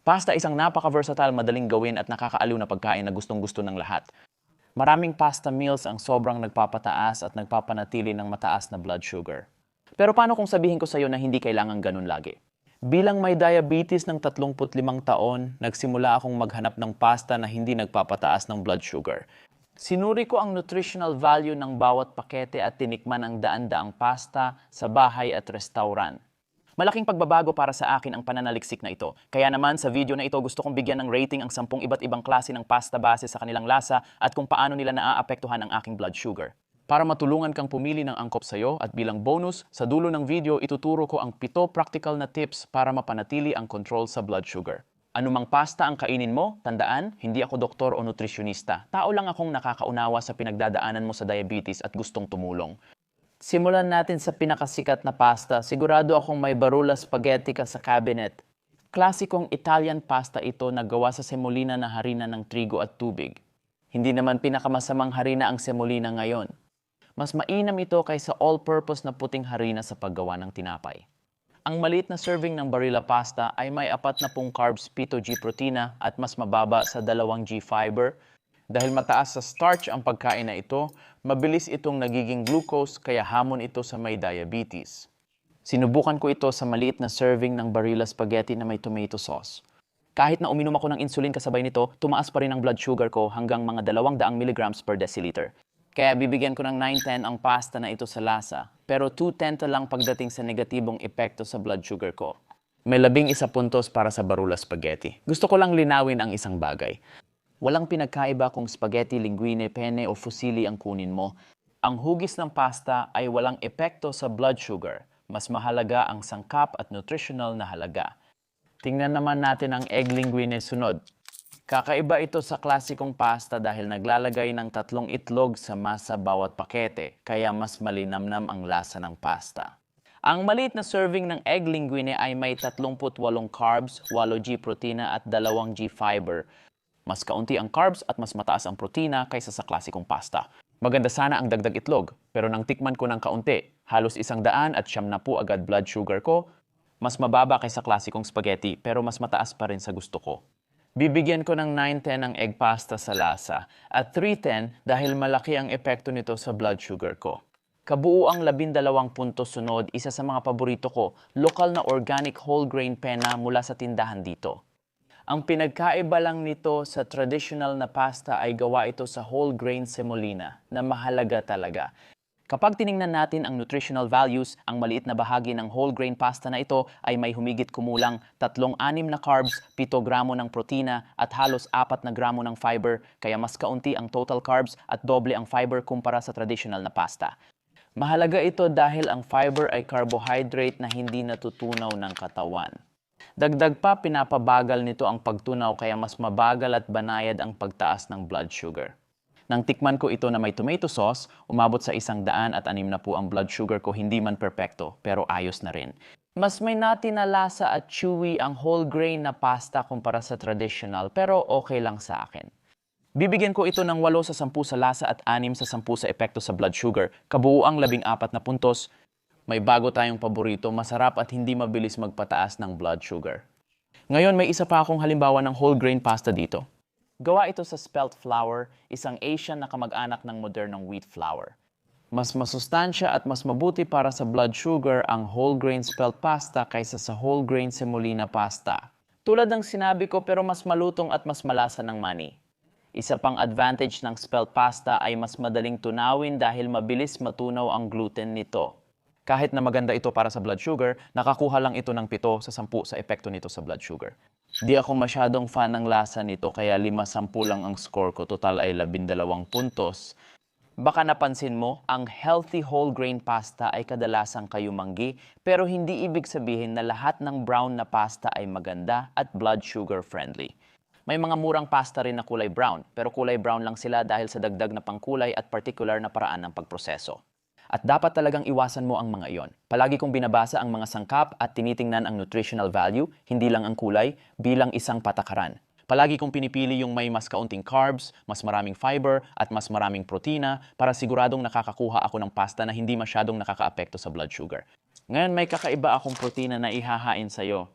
Pasta isang napaka-versatile, madaling gawin at nakakaaliw na pagkain na gustong-gusto ng lahat. Maraming pasta meals ang sobrang nagpapataas at nagpapanatili ng mataas na blood sugar. Pero paano kung sabihin ko sa iyo na hindi kailangan ganun lagi? Bilang may diabetes ng 35 taon, nagsimula akong maghanap ng pasta na hindi nagpapataas ng blood sugar. Sinuri ko ang nutritional value ng bawat pakete at tinikman ang daan-daang pasta sa bahay at restaurant. Malaking pagbabago para sa akin ang pananaliksik na ito. Kaya naman sa video na ito gusto kong bigyan ng rating ang 10 iba't ibang klase ng pasta base sa kanilang lasa at kung paano nila naaapektuhan ang aking blood sugar. Para matulungan kang pumili ng angkop sa'yo at bilang bonus, sa dulo ng video ituturo ko ang 7 practical na tips para mapanatili ang control sa blood sugar. Anumang pasta ang kainin mo, tandaan, hindi ako doktor o nutrisyonista. Tao lang akong nakakaunawa sa pinagdadaanan mo sa diabetes at gustong tumulong. Simulan natin sa pinakasikat na pasta. Sigurado akong may Barilla spaghetti ka sa cabinet. Klasikong Italian pasta ito na gawa sa semolina na harina ng trigo at tubig. Hindi naman pinakamasamang harina ang semolina ngayon. Mas mainam ito kaysa all-purpose na puting harina sa paggawa ng tinapay. Ang maliit na serving ng Barilla pasta ay may 40 carbs, 7G protina at mas mababa sa 2G fiber. Dahil mataas sa starch ang pagkain na ito, mabilis itong nagiging glucose kaya hamon ito sa may diabetes. Sinubukan ko ito sa maliit na serving ng Barilla spaghetti na may tomato sauce. Kahit na uminom ako ng insulin kasabay nito, tumaas pa rin ang blood sugar ko hanggang mga 200 mg per deciliter. Kaya bibigyan ko ng 9-10 ang pasta na ito sa lasa, pero 2-10 lang pagdating sa negatibong epekto sa blood sugar ko. May 11 puntos para sa Barilla spaghetti. Gusto ko lang linawin ang isang bagay. Walang pinagkaiba kung spaghetti, linguine, penne o fusilli ang kunin mo. Ang hugis ng pasta ay walang epekto sa blood sugar. Mas mahalaga ang sangkap at nutritional na halaga. Tingnan naman natin ang egg linguine sunod. Kakaiba ito sa klasikong pasta dahil naglalagay ng 3 itlog sa masa bawat pakete, kaya mas malinamnam ang lasa ng pasta. Ang maliit na serving ng egg linguine ay may 38 carbs, 8G protina at 2G fiber. Mas kaunti ang carbs at mas mataas ang protina kaysa sa klasikong pasta. Maganda sana ang dagdag itlog, pero nang tikman ko ng kaunti, halos 100 at 70 agad blood sugar ko, mas mababa kaysa klasikong spaghetti pero mas mataas pa rin sa gusto ko. Bibigyan ko ng 9-10 ang egg pasta sa lasa at 3-10 dahil malaki ang epekto nito sa blood sugar ko. Kabuo ang 12 puntos sunod, isa sa mga paborito ko, lokal na organic whole grain penna mula sa tindahan dito. Ang pinagkaiba lang nito sa traditional na pasta ay gawa ito sa whole grain semolina na mahalaga talaga. Kapag tiningnan natin ang nutritional values, ang maliit na bahagi ng whole grain pasta na ito ay may humigit kumulang 3-6 na carbs, 7 gramo ng protina at halos 4 na gramo ng fiber, kaya mas kaunti ang total carbs at doble ang fiber kumpara sa traditional na pasta. Mahalaga ito dahil ang fiber ay carbohydrate na hindi natutunaw ng katawan. Dagdag pa, pinapabagal nito ang pagtunaw kaya mas mabagal at banayad ang pagtaas ng blood sugar. Nang tikman ko ito na may tomato sauce, umabot sa 100 at 6 na po ang blood sugar ko, hindi man perpekto, pero ayos na rin. Mas may natin na lasa at chewy ang whole grain na pasta kumpara sa traditional, pero okay lang sa akin. Bibigyan ko ito ng 8 sa 10 sa lasa at 6 sa 10 sa epekto sa blood sugar, kabuuang 14 na puntos. May bago tayong paborito, masarap at hindi mabilis magpataas ng blood sugar. Ngayon may isa pa akong halimbawa ng whole grain pasta dito. Gawa ito sa spelt flour, isang Asian na kamag-anak ng modernong wheat flour. Mas masustansya at mas mabuti para sa blood sugar ang whole grain spelt pasta kaysa sa whole grain semolina pasta. Tulad ng sinabi ko, pero mas malutong at mas malasa ng mani. Isa pang advantage ng spelt pasta ay mas madaling tunawin dahil mabilis matunaw ang gluten nito. Kahit na maganda ito para sa blood sugar, nakakuha lang ito ng 7 sa 10 sa epekto nito sa blood sugar. Di ako masyadong fan ng lasa nito kaya 5-10 lang ang score ko, total ay 12 puntos. Baka napansin mo, ang healthy whole grain pasta ay kadalasang kayumanggi, pero hindi ibig sabihin na lahat ng brown na pasta ay maganda at blood sugar friendly. May mga murang pasta rin na kulay brown, pero kulay brown lang sila dahil sa dagdag na pangkulay at particular na paraan ng pagproseso. At dapat talagang iwasan mo ang mga iyon. Palagi kong binabasa ang mga sangkap at tinitingnan ang nutritional value, hindi lang ang kulay, bilang isang patakaran. Palagi kong pinipili yung may mas kaunting carbs, mas maraming fiber, at mas maraming protina para siguradong nakakakuha ako ng pasta na hindi masyadong nakakaapekto sa blood sugar. Ngayon may kakaiba akong protina na ihahain sa'yo.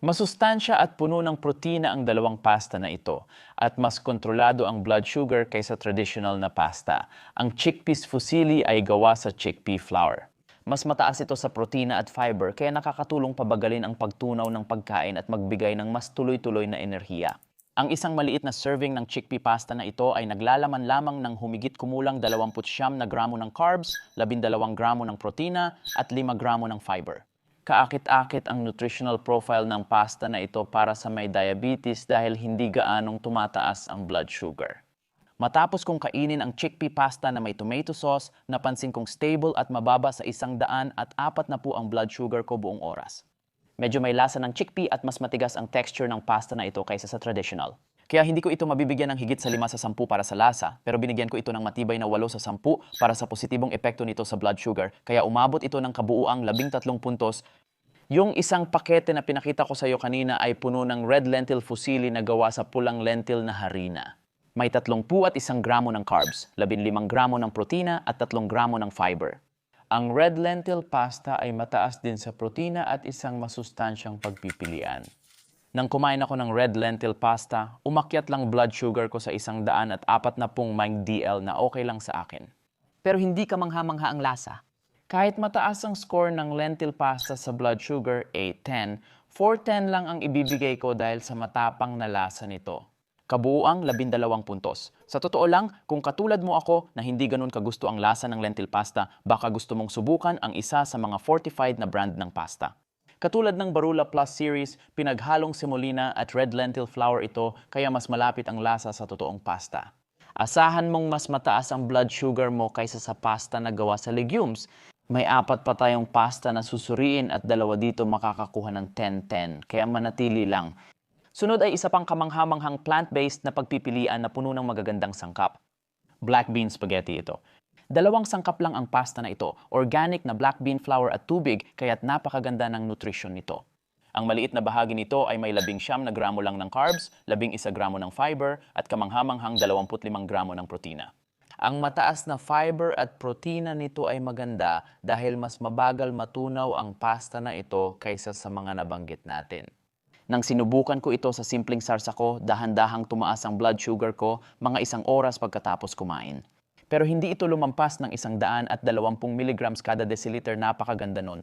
Masustansya at puno ng protina ang dalawang pasta na ito at mas kontrolado ang blood sugar kaysa traditional na pasta. Ang chickpeas fusilli ay gawa sa chickpea flour. Mas mataas ito sa protina at fiber kaya nakakatulong pabagalin ang pagtunaw ng pagkain at magbigay ng mas tuloy-tuloy na enerhiya. Ang isang maliit na serving ng chickpea pasta na ito ay naglalaman lamang ng humigit kumulang 29 na gramo ng carbs, 12 gramo ng protina at 5 gramo ng fiber. Kaakit-akit ang nutritional profile ng pasta na ito para sa may diabetes dahil hindi gaanong tumataas ang blood sugar. Matapos kong kainin ang chickpea pasta na may tomato sauce, napansin kong stable at mababa sa 140 ang blood sugar ko buong oras. Medyo may lasa ng chickpea at mas matigas ang texture ng pasta na ito kaysa sa traditional. Kaya hindi ko ito mabibigyan ng higit sa 5 sa 10 para sa lasa, pero binigyan ko ito ng matibay na 8 sa 10 para sa positibong epekto nito sa blood sugar, kaya umabot ito ng kabuuang 13 puntos. Yung isang pakete na pinakita ko sa iyo kanina ay puno ng red lentil fusilli na gawa sa pulang lentil na harina. May 31 gramo ng carbs, 15 gramo ng protina at 3 gramo ng fiber. Ang red lentil pasta ay mataas din sa protina at isang masustansyang pagpipilian. Nang kumain ako ng red lentil pasta, umakyat lang blood sugar ko sa 140 mg/dL na okay lang sa akin. Pero hindi ka mangha-mangha ang lasa. Kahit mataas ang score ng lentil pasta sa blood sugar, 810, 410 lang ang ibibigay ko dahil sa matapang na lasa nito. Kabuuang 12 puntos. Sa totoo lang, kung katulad mo ako na hindi ganun kagusto ang lasa ng lentil pasta, baka gusto mong subukan ang isa sa mga fortified na brand ng pasta. Katulad ng Barula Plus series, pinaghalong semolina at red lentil flour ito kaya mas malapit ang lasa sa totoong pasta. Asahan mong mas mataas ang blood sugar mo kaysa sa pasta na gawa sa legumes. May 4 pa tayong pasta na susuriin at 2 dito makakakuha ng 10-10, kaya manatili lang. Sunod ay isa pang kamanghamanghang plant-based na pagpipilian na puno ng magagandang sangkap. Black bean spaghetti ito. 2 sangkap lang ang pasta na ito, organic na black bean flour at tubig, kaya't napakaganda ng nutrisyon nito. Ang maliit na bahagi nito ay may 19 na gramo lang ng carbs, 11 gramo ng fiber, at kamanghamanghang 25 gramo ng protina. Ang mataas na fiber at protina nito ay maganda dahil mas mabagal matunaw ang pasta na ito kaysa sa mga nabanggit natin. Nang sinubukan ko ito sa simpleng sarsa ko, dahan-dahang tumaas ang blood sugar ko mga 1 oras pagkatapos kumain. Pero hindi ito lumampas ng 120 mg kada deciliter, napakaganda nun.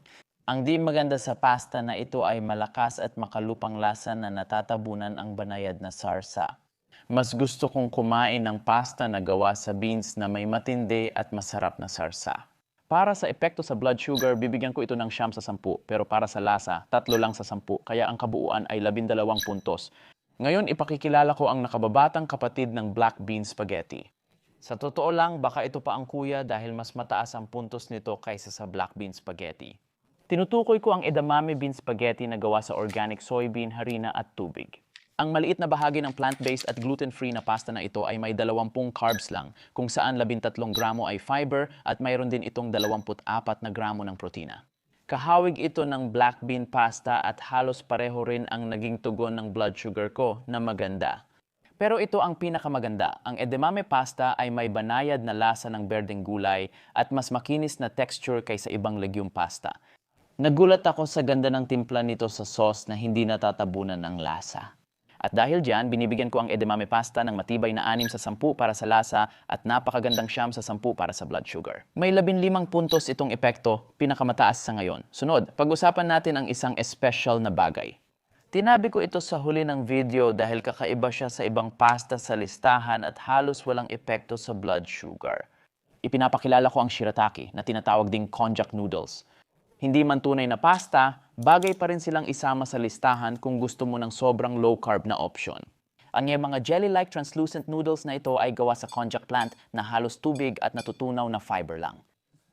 Ang di maganda sa pasta na ito ay malakas at makalupang lasa na natatabunan ang banayad na sarsa. Mas gusto kong kumain ng pasta na gawa sa beans na may matindi at masarap na sarsa. Para sa epekto sa blood sugar, bibigyan ko ito ng 9 sa 10, pero para sa lasa, 3 lang sa 10, kaya ang kabuuan ay 12 puntos. Ngayon, ipakikilala ko ang nakababatang kapatid ng black bean spaghetti. Sa totoo lang, baka ito pa ang kuya dahil mas mataas ang puntos nito kaysa sa black bean spaghetti. Tinutukoy ko ang edamame bean spaghetti na gawa sa organic soybean, harina at tubig. Ang maliit na bahagi ng plant-based at gluten-free na pasta na ito ay may 20 carbs lang, kung saan 13 gramo ay fiber at mayroon din itong 24 na gramo ng protina. Kahawig ito ng black bean pasta at halos pareho rin ang naging tugon ng blood sugar ko na maganda. Pero ito ang pinakamaganda. Ang edamame pasta ay may banayad na lasa ng berdeng gulay at mas makinis na texture kaysa ibang legume pasta. Nagulat ako sa ganda ng timpla nito sa sauce na hindi natatabunan ng lasa. At dahil dyan, binibigyan ko ang edamame pasta ng matibay na 6 sa 10 para sa lasa at napakagandang 9 sa 10 para sa blood sugar. May 15 puntos itong epekto, pinakamataas sa ngayon. Sunod, pag-usapan natin ang isang espesyal na bagay. Tinabi ko ito sa huli ng video dahil kakaiba siya sa ibang pasta sa listahan at halos walang epekto sa blood sugar. Ipinapakilala ko ang shirataki na tinatawag ding konjac noodles. Hindi man tunay na pasta, bagay pa rin silang isama sa listahan kung gusto mo ng sobrang low-carb na option. Ang mga jelly-like translucent noodles na ito ay gawa sa konjac plant na halos tubig at natutunaw na fiber lang.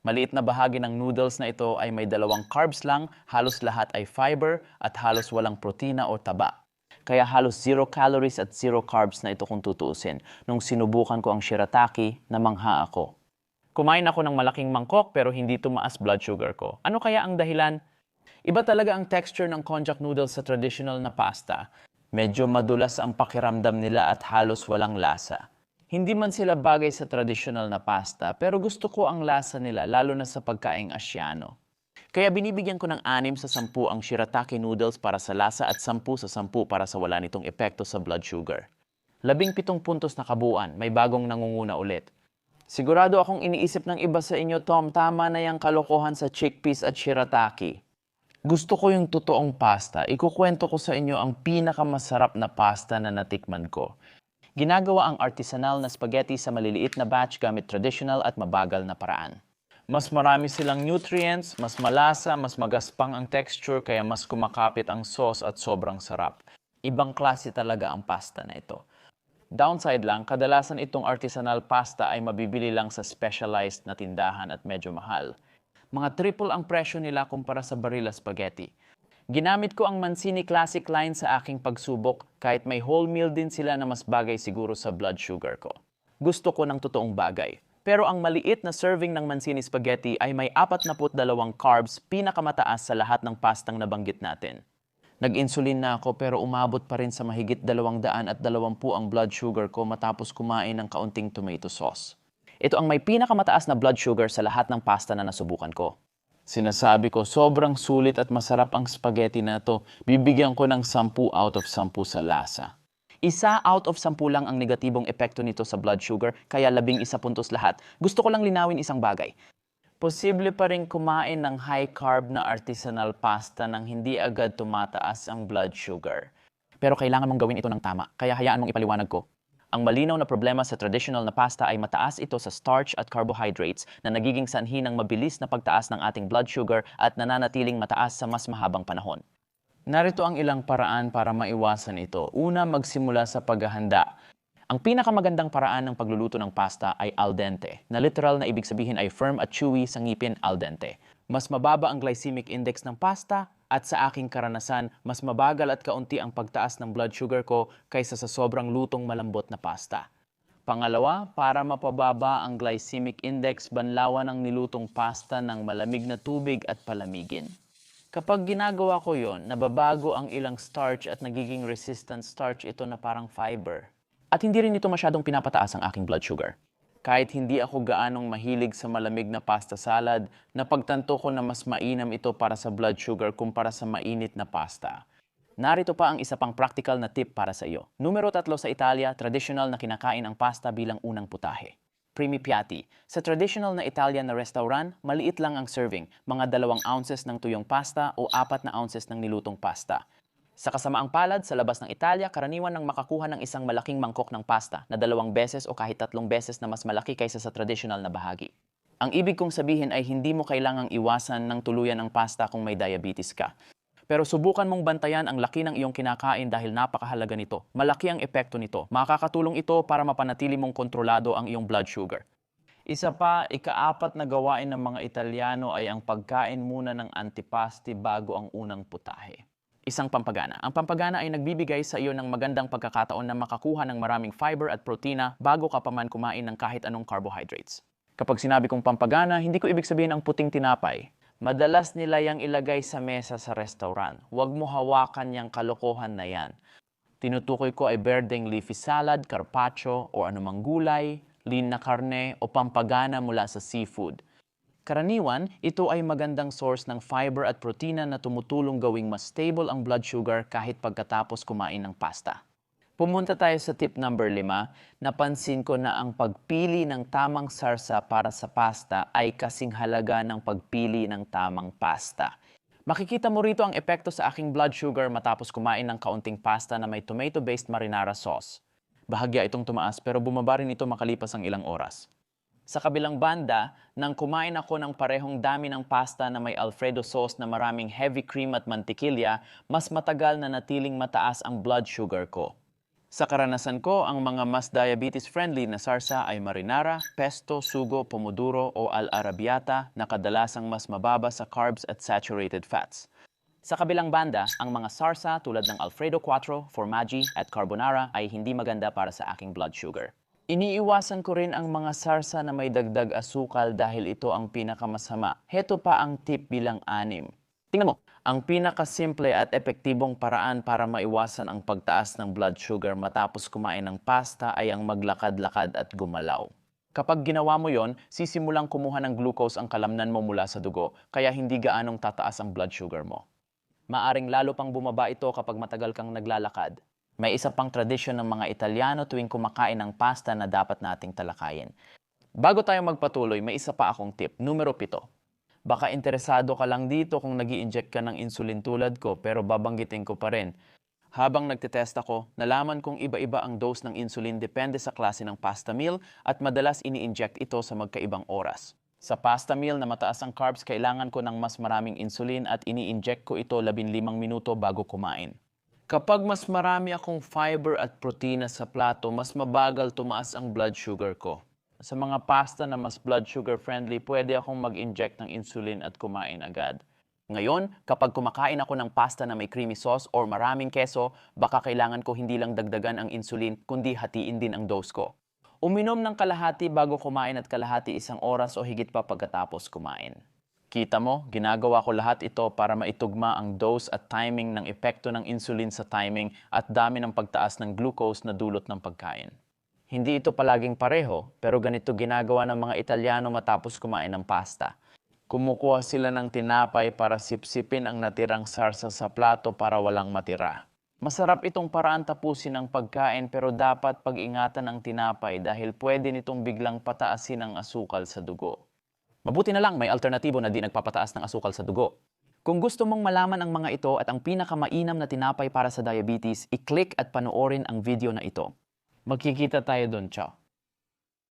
Maliit na bahagi ng noodles na ito ay may 2 carbs lang, halos lahat ay fiber at halos walang protina o taba. Kaya halos 0 calories at 0 carbs na ito kung tutuusin. Nung sinubukan ko ang shirataki, namangha ako. Kumain ako ng malaking mangkok pero hindi tumaas blood sugar ko. Ano kaya ang dahilan? Iba talaga ang texture ng konjac noodles sa traditional na pasta. Medyo madulas ang pakiramdam nila at halos walang lasa. Hindi man sila bagay sa traditional na pasta pero gusto ko ang lasa nila lalo na sa pagkaing Asyano. Kaya binibigyan ko ng 6 sa 10 ang shirataki noodles para sa lasa at 10 sa 10 para sa wala nitong epekto sa blood sugar. 17 puntos na kabuuan, may bagong nangunguna ulit. Sigurado akong iniisip ng iba sa inyo, Tom, tama na yung kalokohan sa chickpeas at shirataki. Gusto ko yung totoong pasta. Ikukwento ko sa inyo ang pinakamasarap na pasta na natikman ko. Ginagawa ang artisanal na spaghetti sa maliliit na batch gamit traditional at mabagal na paraan. Mas marami silang nutrients, mas malasa, mas magaspang ang texture kaya mas kumakapit ang sauce at sobrang sarap. Ibang klase talaga ang pasta na ito. Downside lang, kadalasan itong artisanal pasta ay mabibili lang sa specialized na tindahan at medyo mahal. Mga triple ang presyo nila kumpara sa Barilla Spaghetti. Ginamit ko ang Mancini Classic line sa aking pagsubok kahit may whole meal din sila na mas bagay siguro sa blood sugar ko. Gusto ko ng totoong bagay. Pero ang maliit na serving ng Mancini Spaghetti ay may 42 carbs, pinakamataas sa lahat ng pastang nabanggit natin. Nag-insulin na ako pero umabot pa rin sa mahigit 220 ang blood sugar ko matapos kumain ng kaunting tomato sauce. Ito ang may pinakamataas na blood sugar sa lahat ng pasta na nasubukan ko. Sinasabi ko, sobrang sulit at masarap ang spaghetti na to. Bibigyan ko ng 10 out of 10 sa lasa. 1 out of 10 lang ang negatibong epekto nito sa blood sugar, kaya 11 puntos lahat. Gusto ko lang linawin isang bagay. Posible pa rin kumain ng high-carb na artisanal pasta nang hindi agad tumataas ang blood sugar. Pero kailangan mong gawin ito ng tama, kaya hayaan mong ipaliwanag ko. Ang malinaw na problema sa traditional na pasta ay mataas ito sa starch at carbohydrates na nagiging sanhi ng mabilis na pagtaas ng ating blood sugar at nananatiling mataas sa mas mahabang panahon. Narito ang ilang paraan para maiwasan ito. Una, magsimula sa paghahanda. Ang pinakamagandang paraan ng pagluluto ng pasta ay al dente, na literal na ibig sabihin ay firm at chewy sa ngipin al dente. Mas mababa ang glycemic index ng pasta at sa aking karanasan, mas mabagal at kaunti ang pagtaas ng blood sugar ko kaysa sa sobrang lutong malambot na pasta. Pangalawa, para mapababa ang glycemic index, banlawan ang nilutong pasta ng malamig na tubig at palamigin. Kapag ginagawa ko yon, nababago ang ilang starch at nagiging resistant starch ito na parang fiber. At hindi rin ito masyadong pinapataas ang aking blood sugar. Kahit hindi ako gaanong mahilig sa malamig na pasta salad, napagtanto ko na mas mainam ito para sa blood sugar kumpara sa mainit na pasta. Narito pa ang isa pang practical na tip para sa iyo. Numero 3 sa Italia, traditional na kinakain ang pasta bilang unang putahe. Primi piatti. Sa traditional na Italian na restaurant, maliit lang ang serving, mga 2 ounces ng tuyong pasta o 4 na ounces ng nilutong pasta. Sa kasamaang palad, sa labas ng Italia, karaniwan nang makakuha ng isang malaking mangkok ng pasta na 2 beses o kahit 3 beses na mas malaki kaysa sa traditional na bahagi. Ang ibig kong sabihin ay hindi mo kailangang iwasan ng tuluyan ang pasta kung may diabetes ka. Pero subukan mong bantayan ang laki ng iyong kinakain dahil napakahalaga nito. Malaki ang epekto nito. Makakatulong ito para mapanatili mong kontrolado ang iyong blood sugar. Isa pa, ika-4 na gawain ng mga Italiano ay ang pagkain muna ng antipasti bago ang unang putahe. Isang pampagana. Ang pampagana ay nagbibigay sa iyo ng magandang pagkakataon na makakuha ng maraming fiber at protina bago ka pa man kumain ng kahit anong carbohydrates. Kapag sinabi kong pampagana, hindi ko ibig sabihin ang puting tinapay. Madalas nila yang ilagay sa mesa sa restaurant. Huwag mo hawakan yang kalokohan na yan. Tinutukoy ko ay berdeng leafy salad, carpaccio o anumang gulay, lean na karne o pampagana mula sa seafood. Karaniwan, ito ay magandang source ng fiber at protina na tumutulong gawing mas stable ang blood sugar kahit pagkatapos kumain ng pasta. Pumunta tayo sa tip number 5. Napansin ko na ang pagpili ng tamang sarsa para sa pasta ay kasing halaga ng pagpili ng tamang pasta. Makikita mo rito ang epekto sa aking blood sugar matapos kumain ng kaunting pasta na may tomato-based marinara sauce. Bahagya itong tumaas pero bumaba rin ito makalipas ang ilang oras. Sa kabilang banda, nang kumain ako ng parehong dami ng pasta na may Alfredo sauce na maraming heavy cream at mantikilya, mas matagal na natiling mataas ang blood sugar ko. Sa karanasan ko, ang mga mas diabetes-friendly na sarsa ay marinara, pesto, sugo, pomodoro o al-arabiata na kadalasang mas mababa sa carbs at saturated fats. Sa kabilang banda, ang mga sarsa tulad ng Alfredo Quattro, Formaggi at Carbonara ay hindi maganda para sa aking blood sugar. Iniiwasan ko rin ang mga sarsa na may dagdag asukal dahil ito ang pinakamasama. Heto pa ang tip bilang 6. Tingnan mo, ang pinakasimple at epektibong paraan para maiwasan ang pagtaas ng blood sugar matapos kumain ng pasta ay ang maglakad-lakad at gumalaw. Kapag ginawa mo yon, sisimulang kumuha ng glucose ang kalamnan mo mula sa dugo, kaya hindi gaanong tataas ang blood sugar mo. Maaring lalo pang bumaba ito kapag matagal kang naglalakad. May isa pang tradisyon ng mga Italyano tuwing kumakain ng pasta na dapat nating talakayin. Bago tayo magpatuloy, may isa pa akong tip. Numero 7. Baka interesado ka lang dito kung nag-i-inject ka ng insulin tulad ko, pero babanggitin ko pa rin. Habang nagtetest ako, nalaman kong iba-iba ang dose ng insulin depende sa klase ng pasta meal at madalas ini-inject ito sa magkaibang oras. Sa pasta meal na mataas ang carbs, kailangan ko ng mas maraming insulin at ini-inject ko ito 15 minuto bago kumain. Kapag mas marami akong fiber at protina sa plato, mas mabagal tumaas ang blood sugar ko. Sa mga pasta na mas blood sugar friendly, pwede akong mag-inject ng insulin at kumain agad. Ngayon, kapag kumakain ako ng pasta na may creamy sauce or maraming keso, baka kailangan ko hindi lang dagdagan ang insulin, kundi hatiin din ang dose ko. Uminom ng kalahati bago kumain at kalahati 1 oras o higit pa pagkatapos kumain. Kita mo, ginagawa ko lahat ito para maitugma ang dose at timing ng epekto ng insulin sa timing at dami ng pagtaas ng glucose na dulot ng pagkain. Hindi ito palaging pareho, pero ganito ginagawa ng mga Italyano matapos kumain ng pasta. Kumukuha sila ng tinapay para sipsipin ang natirang sarsa sa plato para walang matira. Masarap itong paraan tapusin ang pagkain pero dapat pag-ingatan ang tinapay dahil pwede nitong biglang pataasin ang asukal sa dugo. Mabuti na lang may alternatibo na di nagpapataas ng asukal sa dugo. Kung gusto mong malaman ang mga ito at ang pinakamainam na tinapay para sa diabetes, i-click at panoorin ang video na ito. Magkikita tayo doon, ciao.